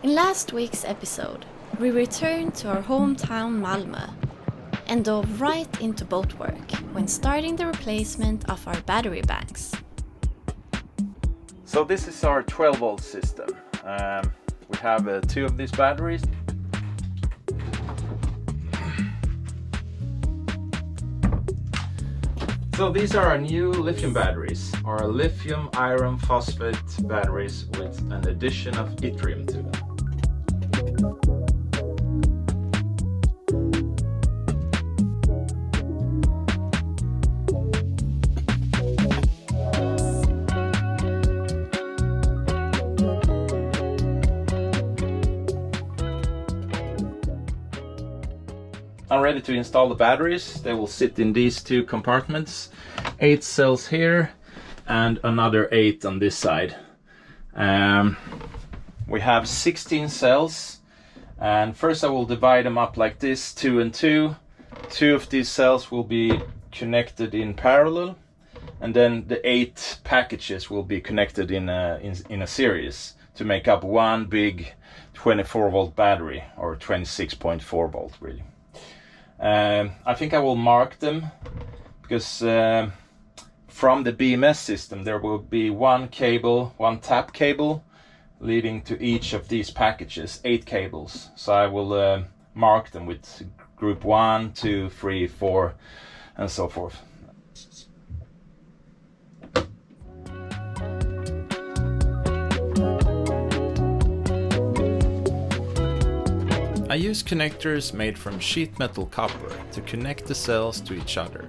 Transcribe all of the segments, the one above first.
In last week's episode, we returned to our hometown Malmö and dove right into boat work when starting the replacement of our battery banks. So this is our 12-volt system. We have two of these batteries. So these are our new lithium batteries, our lithium iron phosphate batteries with an addition of yttrium to them. I'm ready to install the batteries. They will sit in these two compartments. 8 cells here and another 8 on this side. We have 16 cells, and first I will divide them up like this, 2 and 2. 2 of these cells will be connected in parallel, and then the 8 packages will be connected in a series to make up one big 24-volt battery, or 26.4 volt really. I think I will mark them because from the BMS system there will be one tap cable leading to each of these packages, 8 cables. So I will mark them with group 1, 2, 3, 4 and so forth. I use connectors made from sheet metal copper to connect the cells to each other.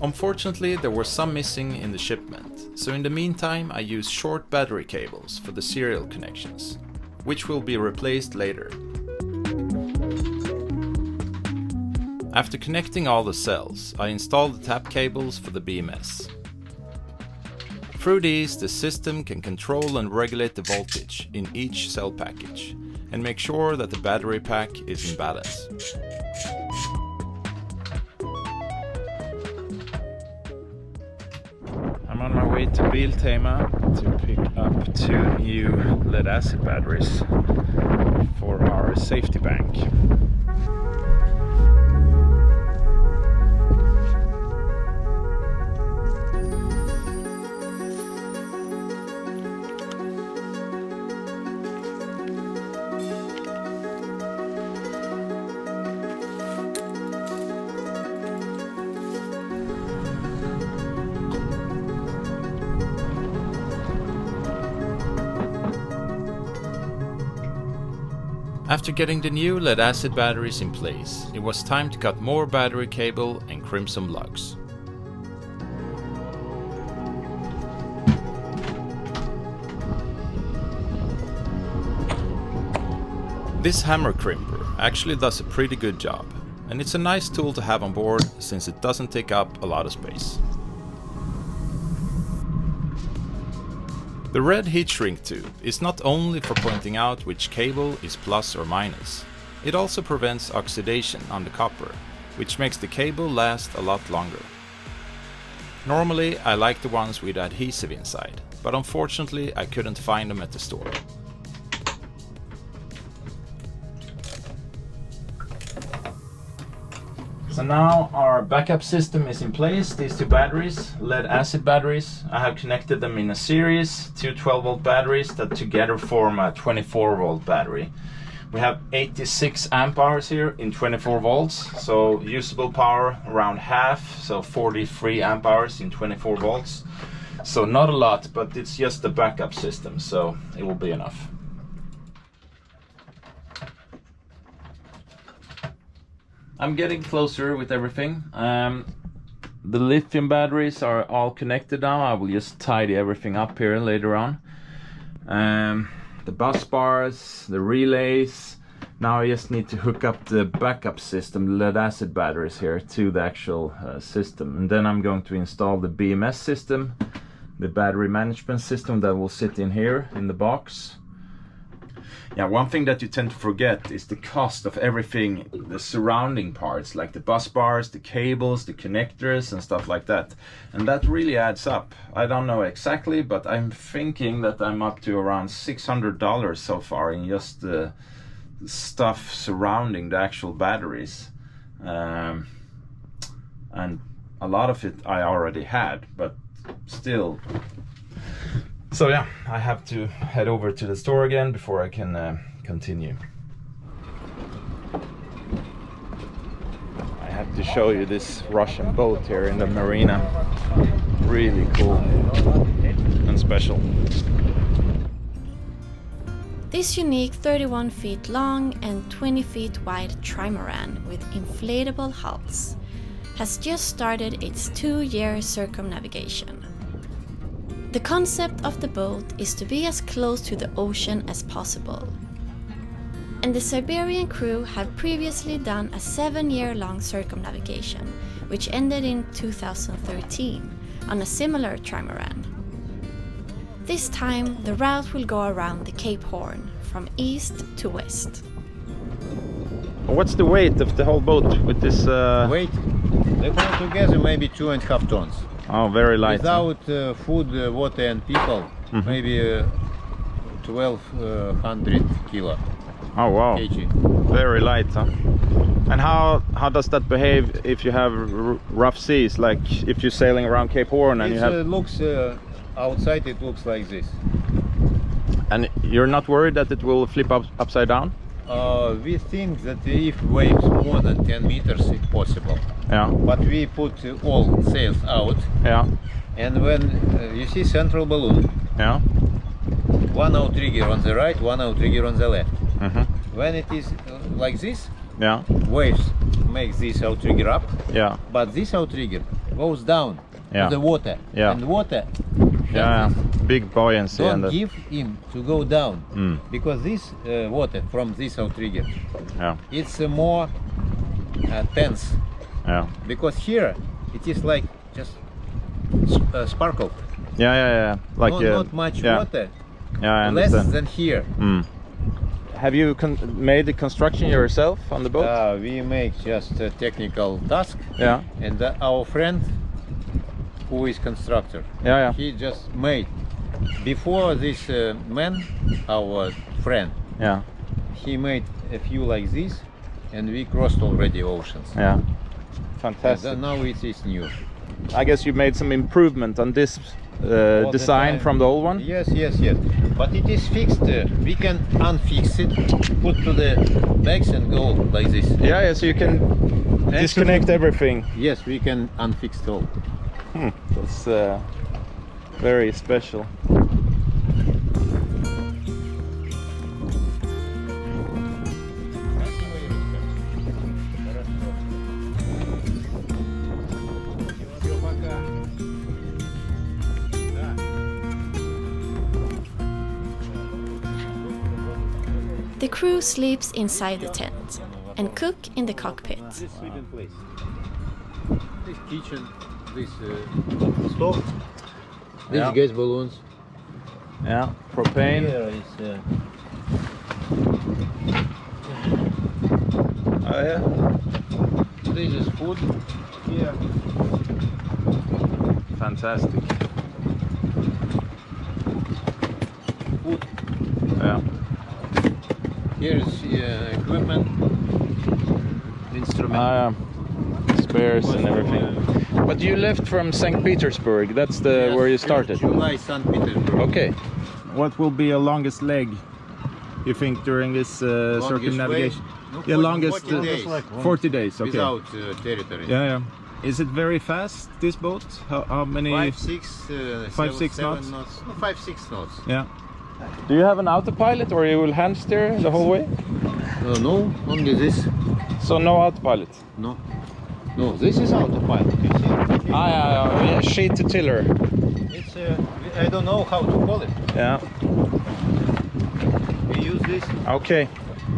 Unfortunately, there were some missing in the shipment, so in the meantime I use short battery cables for the serial connections, which will be replaced later. After connecting all the cells, I install the tap cables for the BMS. Through these, the system can control and regulate the voltage in each cell package, and make sure that the battery pack is in balance. I'm on my way to Biltema to pick up 2 new lead acid batteries for our safety bank. After getting the new lead acid batteries in place, it was time to cut more battery cable and crimp some lugs. This hammer crimper actually does a pretty good job, and it's a nice tool to have on board since it doesn't take up a lot of space. The red heat shrink tube is not only for pointing out which cable is plus or minus, it also prevents oxidation on the copper, which makes the cable last a lot longer. Normally I like the ones with adhesive inside, but unfortunately I couldn't find them at the store. So now our backup system is in place. These 2 batteries, lead acid batteries, I have connected them in a series, 2 12-volt batteries that together form a 24-volt battery. We have 86 amp hours here in 24 volts, so usable power around half, so 43 amp hours in 24 volts. So not a lot, but it's just the backup system, so it will be enough. I'm getting closer with everything. The lithium batteries are all connected now. I will just tidy everything up here later on. The bus bars, the relays. Now I just need to hook up the backup system, lead acid batteries here, to the actual system. And then I'm going to install the BMS system, the battery management system that will sit in here in the box. Yeah, one thing that you tend to forget is the cost of everything, the surrounding parts, like the bus bars, the cables, the connectors and stuff like that. And that really adds up. I don't know exactly, but I'm thinking that I'm up to around $600 so far in just the stuff surrounding the actual batteries. And a lot of it I already had, but still. So yeah, I have to head over to the store again before I can continue. I have to show you this Russian boat here in the marina. Really cool and special. This unique 31 feet long and 20 feet wide trimaran with inflatable hulls has just started its 2-year circumnavigation. The concept of the boat is to be as close to the ocean as possible. And the Siberian crew have previously done a 7-year-long circumnavigation, which ended in 2013 on a similar trimaran. This time the route will go around the Cape Horn from east to west. What's the weight of the whole boat with this? Weight? They all together maybe 2.5 tons. Oh, very light. Without food, water and people, maybe 1,200 kilo. Oh wow, kg. Very light, huh? And how does that behave if you have rough seas, like if you're sailing around Cape Horn and you have... looks outside, it looks like this. And you're not worried that it will flip upside down? We think that if waves more than 10 meters, it's possible. Yeah. But we put all sails out. Yeah. And when you see central balloon, yeah, one outrigger on the right, one outrigger on the left. Mm-hmm. When it is like this, yeah, waves make this outrigger up. Yeah. But this outrigger goes down yeah. to the water. Yeah. And water. Yeah. Big buoyancy. Don't and give him to go down because this water from this outrigger, yeah, it's more tense. Yeah. Because here it is like just sparkle. Yeah, yeah, yeah. Like not much water. Yeah, I less understand. than here. Have you made the construction yourself on the boat? We make just a technical task. Yeah. And our friend, who is constructor, yeah, he just made. Before this man, our friend, yeah, he made a few like this, and we crossed already oceans. Yeah. Fantastic. And now it is new. I guess you made some improvement on this design from the old one? Yes, yes, yes. But it is fixed. We can unfix it, put to the bags and go like this. Yeah, yeah, so you can disconnect everything. Yes, we can unfix it all. That's very special. The crew sleeps inside the tent and cook in the cockpit. This sleeping place. This kitchen, this stove, these gas balloons. Yeah, propane. Here is oh yeah. This is food. Here. Fantastic. Food. Yeah. Here is equipment, instrument. Spares and everything. But you left from St. Petersburg. That's the Yes, where you started. July, St. Petersburg. Okay. What will be your longest leg, you think, during this circumnavigation? No, yeah, longest 40 days. 40 days. Okay. Without territory. Yeah, yeah. Is it very fast, this boat? How many? 5, 6, 5-6 knots? No, 5, 6 knots. Yeah. Do you have an autopilot, or you will hand steer the whole way? No, only this. So no autopilot? No. No, this is autopilot, you see. Yeah, sheet to tiller. It's, I don't know how to call it. Yeah. We use this. Okay.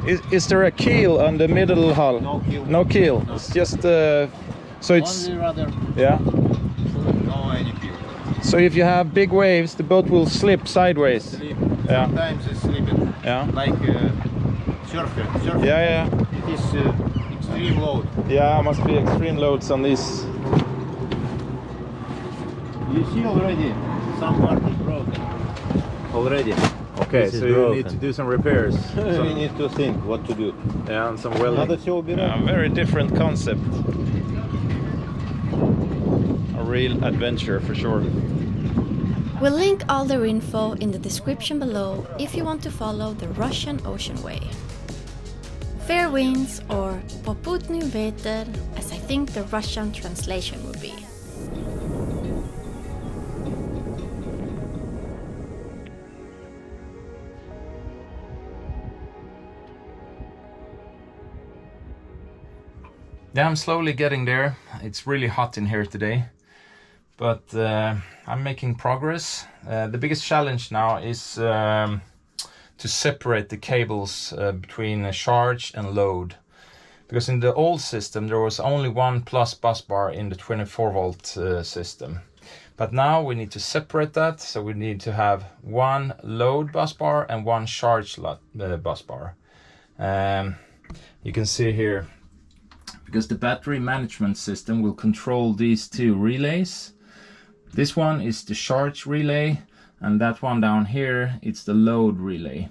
Is there a keel on the middle hull? No keel. No keel. No. It's just so it's only rudder. Yeah. No any keel. So if you have big waves, the boat will slip sideways. Sleep. Yeah. Sometimes it's sleeping. Yeah. Like surfer. Yeah. It is extreme load. Yeah, must be extreme loads on this. You see already some part is broken. Already. Okay, This is so you broken. need to do some repairs. We need to think what to do. Yeah, and some welding. Надо всё убирать. Very different concept. A real adventure for sure. We'll link all their info in the description below if you want to follow the Russian Ocean Way. Fair winds, or poputny veter, as I think the Russian translation would be. Yeah, I'm slowly getting there. It's really hot in here today, but I'm making progress. The biggest challenge now is to separate the cables between charge and load. Because in the old system there was only one plus bus bar in the 24 volt system. But now we need to separate that, so we need to have one load bus bar and one charge bus bar. You can see here, because the battery management system will control these two relays. This one is the charge relay, and that one down here, it's the load relay.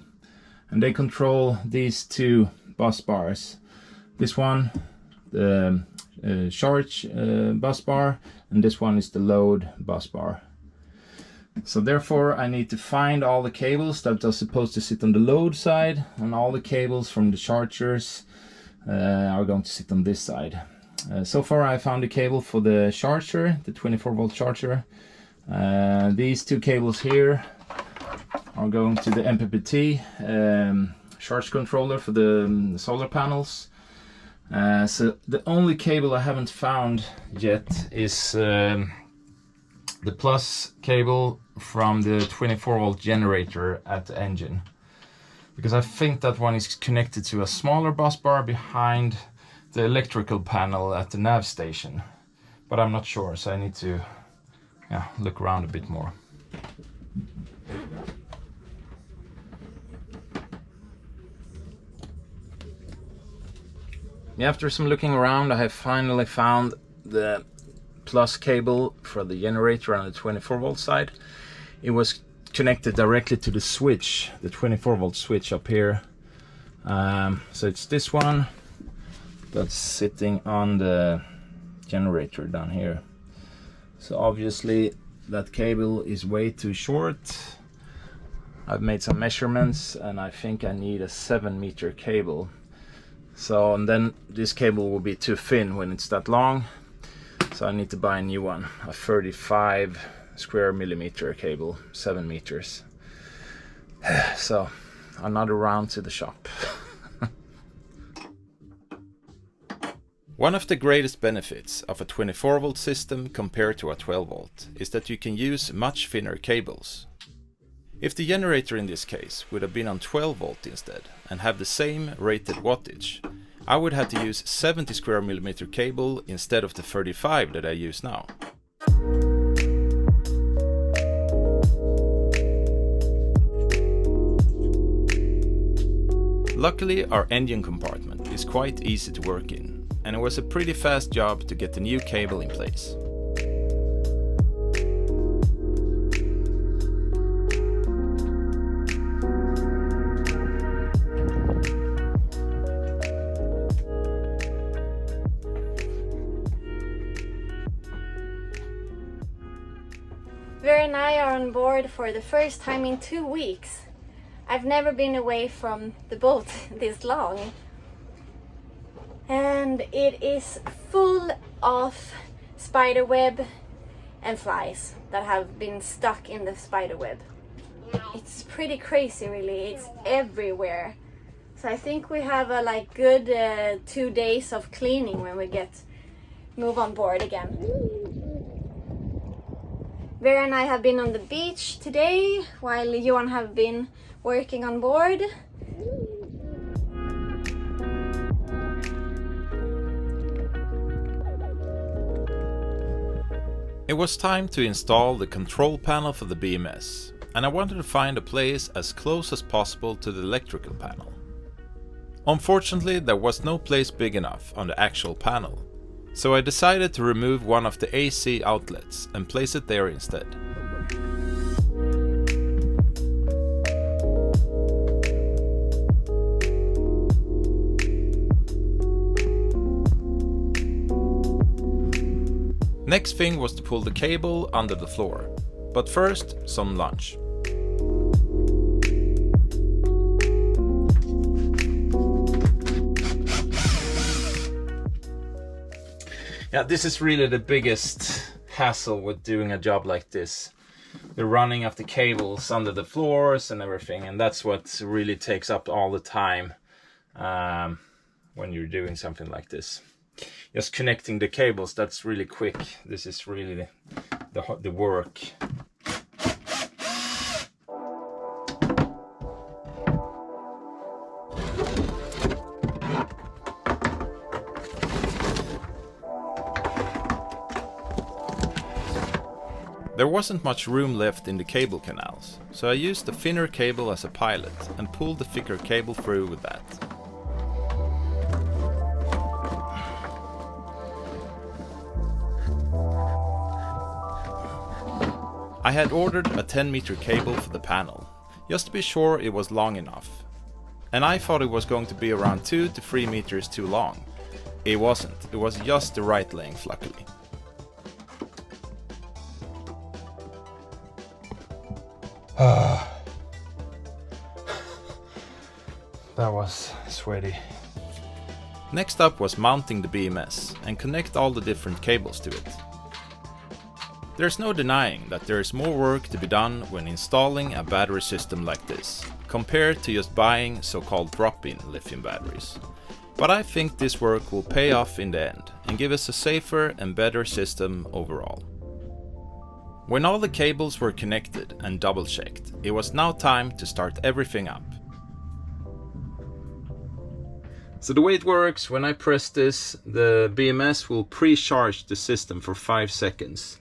And they control these two bus bars. This one, the charge bus bar, and this one is the load bus bar. So therefore I need to find all the cables that are supposed to sit on the load side, and all the cables from the chargers are going to sit on this side. So far I found the cable for the charger, the 24 volt charger. These two cables here are going to the MPPT charge controller for the solar panels. So the only cable I haven't found yet is the plus cable from the 24 volt generator at the engine. Because I think that one is connected to a smaller bus bar behind the electrical panel at the nav station. But I'm not sure, so I need to look around a bit more. After some looking around, I have finally found the plus cable for the generator on the 24 volt side. It was connected directly to the switch, the 24 volt switch up here. So it's this one that's sitting on the generator down here. So obviously that cable is way too short. I've made some measurements and I think I need a 7-meter cable. So, and then this cable will be too thin when it's that long. So I need to buy a new one, a 35 square millimeter cable, 7 meters. So another round to the shop. One of the greatest benefits of a 24 volt system compared to a 12 volt is that you can use much thinner cables. If the generator in this case would have been on 12 volt instead and have the same rated wattage, I would have to use 70 square millimeter cable instead of the 35 that I use now. Luckily, our engine compartment is quite easy to work in, and it was a pretty fast job to get the new cable in place. Vera and I are on board for the first time in 2 weeks. I've never been away from the boat this long. And it is full of spider web and flies that have been stuck in the spider web. It's pretty crazy, really. It's everywhere. So I think we have a good 2 days of cleaning when we move on board again. Vera and I have been on the beach today while Johan have been working on board. It was time to install the control panel for the BMS, and I wanted to find a place as close as possible to the electrical panel. Unfortunately, there was no place big enough on the actual panel, so I decided to remove one of the AC outlets and place it there instead. Next thing was to pull the cable under the floor, but first some lunch. Yeah, this is really the biggest hassle with doing a job like this. The running of the cables under the floors and everything, and that's what really takes up all the time when you're doing something like this. Just connecting the cables, that's really quick. This is really the work. There wasn't much room left in the cable canals, so I used the thinner cable as a pilot and pulled the thicker cable through with that. I had ordered a 10-meter cable for the panel, just to be sure it was long enough. And I thought it was going to be around 2 to 3 meters too long. It wasn't, it was just the right length, luckily. That was sweaty. Next up was mounting the BMS and connect all the different cables to it. There's no denying that there is more work to be done when installing a battery system like this, compared to just buying so-called drop-in lithium batteries. But I think this work will pay off in the end and give us a safer and better system overall. When all the cables were connected and double-checked, it was now time to start everything up. So the way it works, when I press this, the BMS will pre-charge the system for 5 seconds.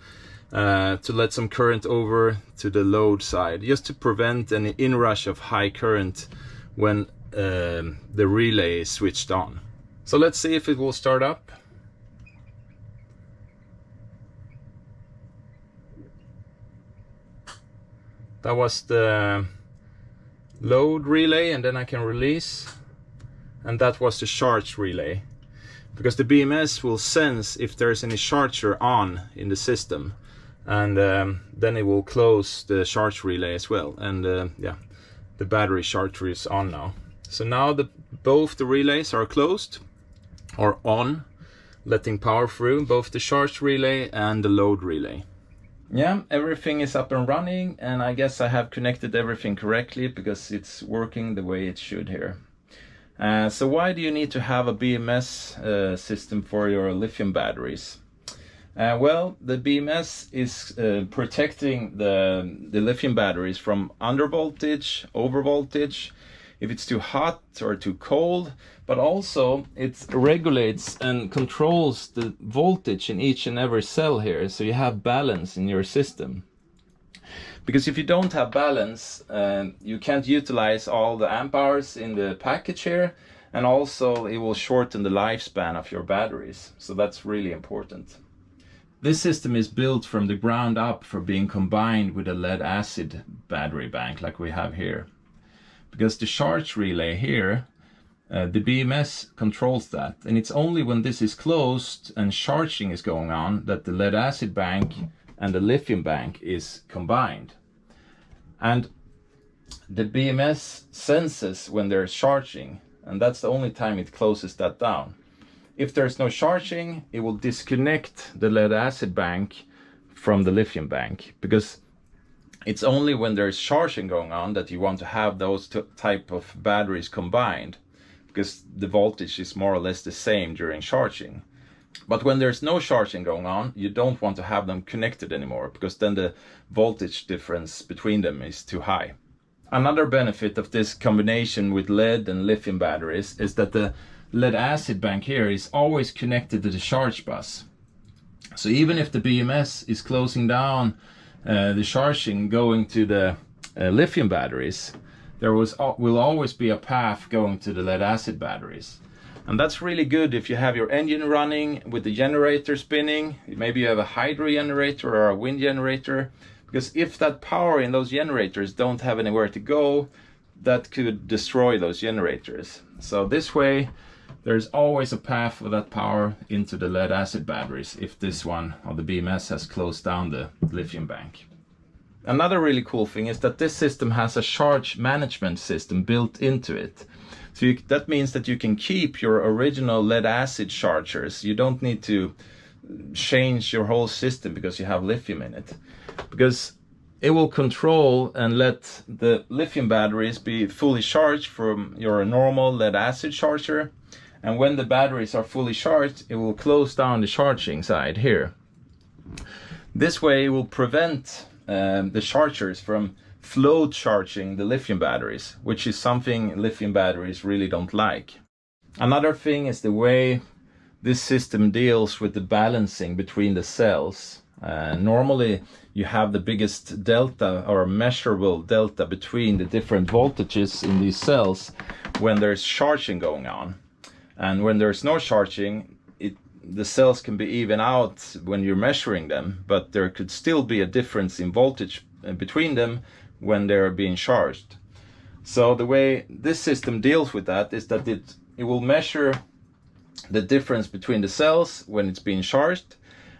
To let some current over to the load side, just to prevent any inrush of high current when the relay is switched on. So let's see if it will start up. That was the load relay, and then I can release. And that was the charge relay. Because the BMS will sense if there's any charger on in the system. And then it will close the charge relay as well. And yeah, the battery charger is on now. So now both the relays are closed or on, letting power through, both the charge relay and the load relay. Yeah, everything is up and running, and I guess I have connected everything correctly because it's working the way it should here. So why do you need to have a BMS system for your lithium batteries? Well, the BMS is protecting the lithium batteries from undervoltage, overvoltage, if it's too hot or too cold, but also it regulates and controls the voltage in each and every cell here, so you have balance in your system. Because if you don't have balance, you can't utilize all the amp hours in the package here, and also it will shorten the lifespan of your batteries, so that's really important. This system is built from the ground up for being combined with a lead acid battery bank like we have here. Because the charge relay here, the BMS controls that, and it's only when this is closed and charging is going on that the lead acid bank and the lithium bank is combined. And the BMS senses when there's charging, and that's the only time it closes that down. If there's no charging, it will disconnect the lead acid bank from the lithium bank, because it's only when there's charging going on that you want to have those type of batteries combined, because the voltage is more or less the same during charging. But when there's no charging going on, you don't want to have them connected anymore, because then the voltage difference between them is too high. Another benefit of this combination with lead and lithium batteries is that the lead acid bank here is always connected to the charge bus. So even if the BMS is closing down the charging going to the lithium batteries, there will always be a path going to the lead acid batteries. And that's really good if you have your engine running with the generator spinning. Maybe you have a hydro generator or a wind generator, because if that power in those generators don't have anywhere to go, that could destroy those generators. So this way there's always a path for that power into the lead acid batteries if this one or the BMS has closed down the lithium bank. Another really cool thing is that this system has a charge management system built into it. So that means that you can keep your original lead acid chargers. You don't need to change your whole system because you have lithium in it. Because it will control and let the lithium batteries be fully charged from your normal lead acid charger. And when the batteries are fully charged, it will close down the charging side here. This way it will prevent the chargers from float charging the lithium batteries, which is something lithium batteries really don't like. Another thing is the way this system deals with the balancing between the cells. Normally you have the biggest delta or measurable delta between the different voltages in these cells when there's charging going on. And when there's no charging, the cells can be even out when you're measuring them, but there could still be a difference in voltage between them when they're being charged. So the way this system deals with that is that it will measure the difference between the cells when it's being charged,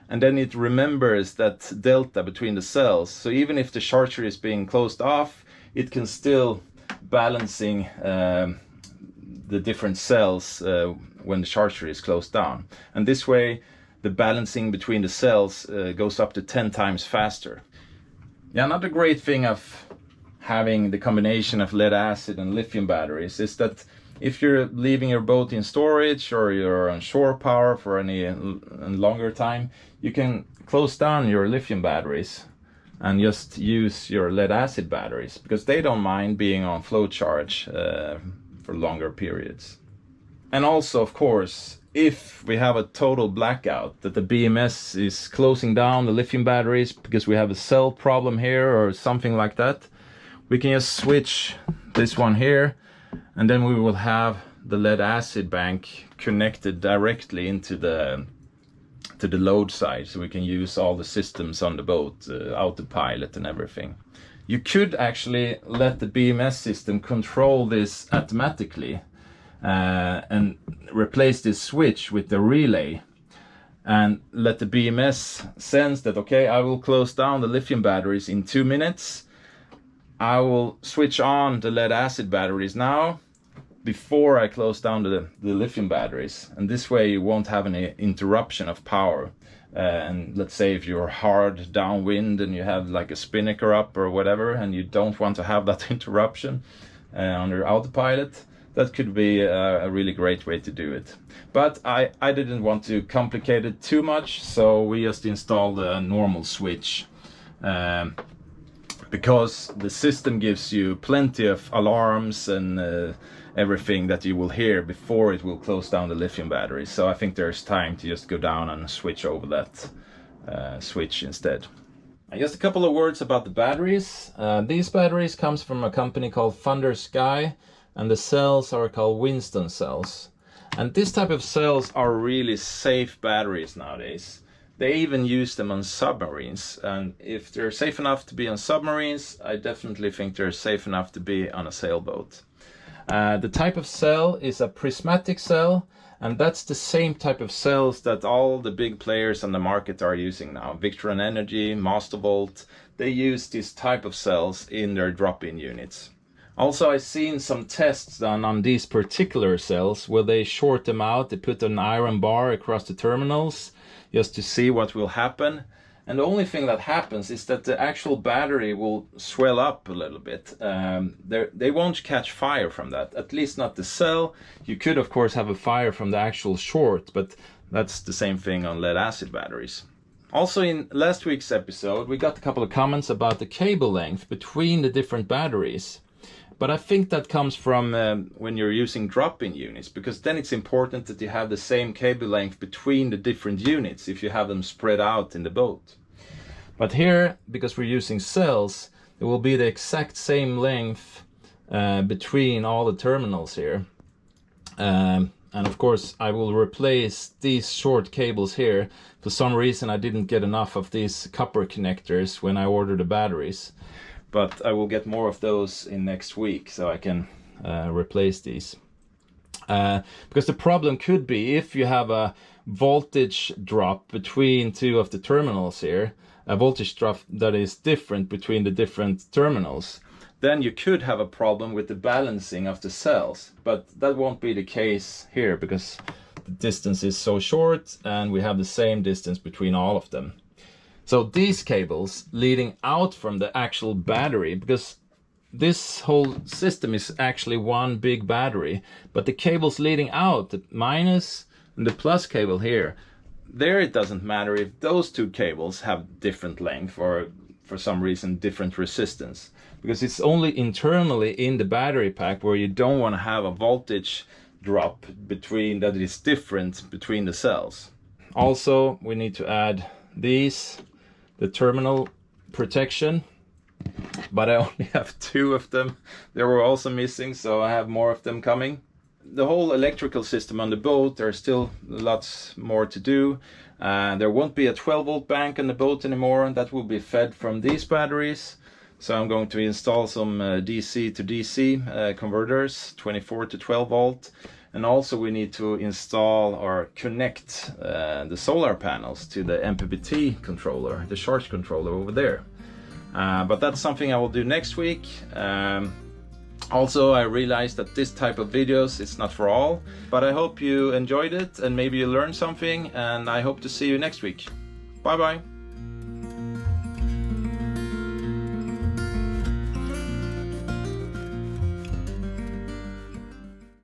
and then it remembers that delta between the cells. So even if the charger is being closed off, it can still balancing the different cells when the charger is closed down. And this way the balancing between the cells goes up to 10 times faster. Yeah, another great thing of having the combination of lead acid and lithium batteries is that if you're leaving your boat in storage or you're on shore power for any longer time, you can close down your lithium batteries and just use your lead acid batteries, because they don't mind being on float charge for longer periods. And also, of course, if we have a total blackout, that the BMS is closing down the lithium batteries because we have a cell problem here or something like that, we can just switch this one here, and then we will have the lead acid bank connected directly into the load side, so we can use all the systems on the boat, autopilot and everything. You could actually let the BMS system control this automatically and replace this switch with the relay, and let the BMS sense that, okay, I will close down the lithium batteries in 2 minutes. I will switch on the lead acid batteries now before I close down the lithium batteries. And this way you won't have any interruption of power. And let's say if you're hard downwind and you have like a spinnaker up or whatever, and you don't want to have that interruption on your autopilot, that could be a really great way to do it. But I didn't want to complicate it too much, so we just installed a normal switch. Because the system gives you plenty of alarms and everything that you will hear before it will close down the lithium batteries. So I think there's time to just go down and switch over that switch instead. And just a couple of words about the batteries. These batteries comes from a company called Thunder Sky, and the cells are called Winston cells. And this type of cells are really safe batteries nowadays. They even use them on submarines, and if they're safe enough to be on submarines, I definitely think they're safe enough to be on a sailboat. The type of cell is a prismatic cell, and that's the same type of cells that all the big players on the market are using now. Victron Energy, Mastervolt, they use this type of cells in their drop-in units. Also, I've seen some tests done on these particular cells where they short them out, they put an iron bar across the terminals, just to see what will happen. And the only thing that happens is that the actual battery will swell up a little bit. They won't catch fire from that, at least not the cell. You could of course have a fire from the actual short, but that's the same thing on lead acid batteries. Also, in last week's episode we got a couple of comments about the cable length between the different batteries. But I think that comes from when you're using drop-in units, because then it's important that you have the same cable length between the different units if you have them spread out in the boat. But here, because we're using cells, it will be the exact same length between all the terminals here. And of course I will replace these short cables here. For some reason I didn't get enough of these copper connectors when I ordered the batteries, but I will get more of those in next week so I can replace these. Because the problem could be if you have a voltage drop between two of the terminals here, a voltage drop that is different between the different terminals, then you could have a problem with the balancing of the cells. But that won't be the case here because the distance is so short and we have the same distance between all of them. So these cables leading out from the actual battery, because this whole system is actually one big battery, but the cables leading out, the minus and the plus cable here, there it doesn't matter if those two cables have different length or for some reason different resistance, because it's only internally in the battery pack where you don't want to have a voltage drop between that is different between the cells. Also we need to add these, the terminal protection, but I only have 2 of them. They were also missing, so I have more of them coming. The whole electrical system on the boat, there's still lots more to do. There won't be a 12-volt bank on the boat anymore, and that will be fed from these batteries. So I'm going to install some DC to DC converters, 24 to 12 volt. And also we need to install or connect the solar panels to the MPPT controller, the charge controller over there. But that's something I will do next week. Also, I realized that this type of videos is not for all, but I hope you enjoyed it and maybe you learned something, and I hope to see you next week. Bye bye.